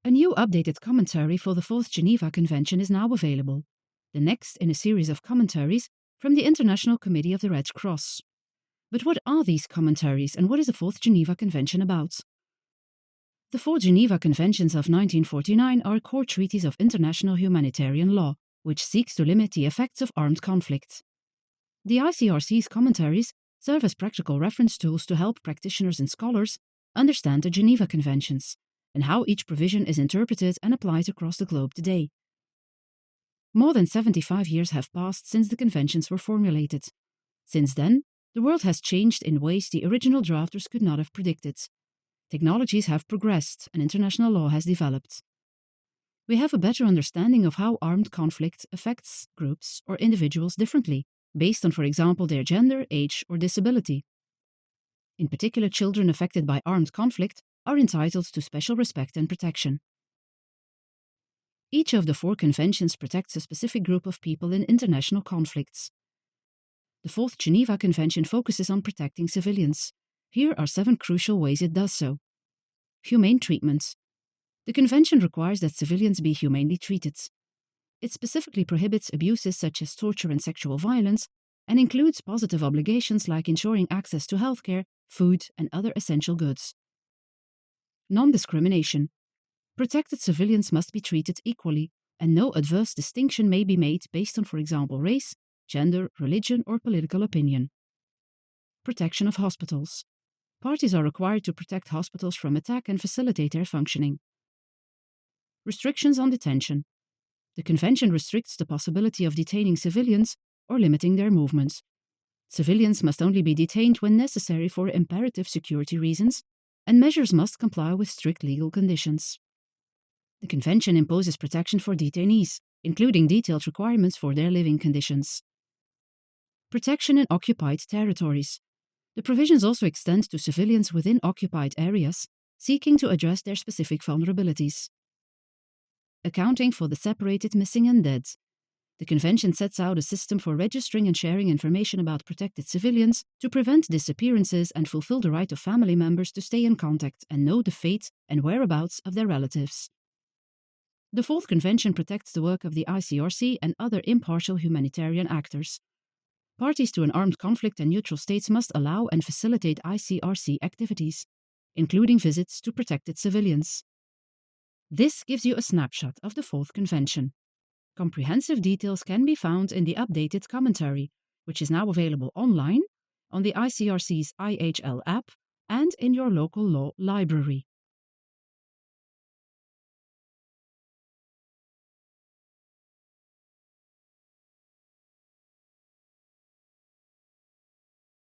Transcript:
A new updated commentary for the Fourth Geneva Convention is now available, the next in a series of commentaries from the International Committee of the Red Cross. But what are these commentaries and what is the Fourth Geneva Convention about? The four Geneva Conventions of 1949 are core treaties of international humanitarian law, which seeks to limit the effects of armed conflict. The ICRC's commentaries serve as practical reference tools to help practitioners and scholars understand the Geneva Conventions and how each provision is interpreted and applied across the globe today. More than 75 years have passed since the conventions were formulated. Since then, the world has changed in ways the original drafters could not have predicted. Technologies have progressed and international law has developed. We have a better understanding of how armed conflict affects groups or individuals differently, based on, for example, their gender, age, or disability. In particular, children affected by armed conflict are entitled to special respect and protection. Each of the four conventions protects a specific group of people in international conflicts. The Fourth Geneva Convention focuses on protecting civilians. Here are 7 crucial ways it does so. Humane treatment. The Convention requires that civilians be humanely treated. It specifically prohibits abuses such as torture and sexual violence, and includes positive obligations like ensuring access to healthcare, food, and other essential goods. Non-discrimination. Protected civilians must be treated equally, and no adverse distinction may be made based on, for example, race, gender, religion, or political opinion. Protection of hospitals. Parties are required to protect hospitals from attack and facilitate their functioning. Restrictions on detention. The Convention restricts the possibility of detaining civilians or limiting their movements. Civilians must only be detained when necessary for imperative security reasons, and measures must comply with strict legal conditions. The Convention imposes protection for detainees, including detailed requirements for their living conditions. Protection in occupied territories. The provisions also extend to civilians within occupied areas, seeking to address their specific vulnerabilities. Accounting for the separated, missing and dead. The Convention sets out a system for registering and sharing information about protected civilians to prevent disappearances and fulfill the right of family members to stay in contact and know the fate and whereabouts of their relatives. The Fourth Convention protects the work of the ICRC and other impartial humanitarian actors. Parties to an armed conflict and neutral states must allow and facilitate ICRC activities, including visits to protected civilians. This gives you a snapshot of the Fourth Convention. Comprehensive details can be found in the updated commentary, which is now available online, on the ICRC's IHL app, and in your local law library.